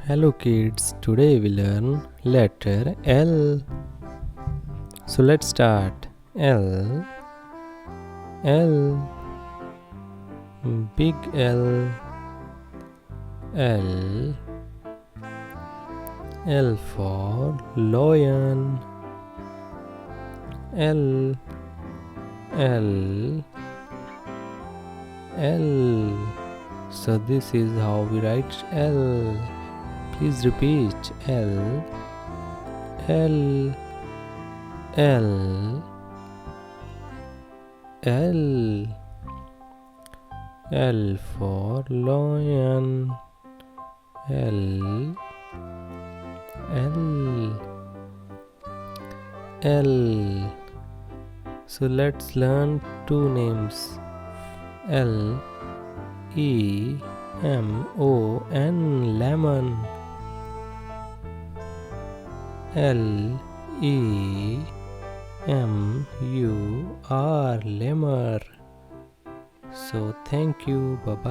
Hello kids, today we learn letter L. So let's start. L, L, big L, L, L for lion, L, L, L. So this is how we write L. Please repeat. L, L, L, L. L for lion, L, L, L. So let's learn two names. L, E, M, O, N, lemon. L, E, M, U, R, lemur. So thank you. Bye bye.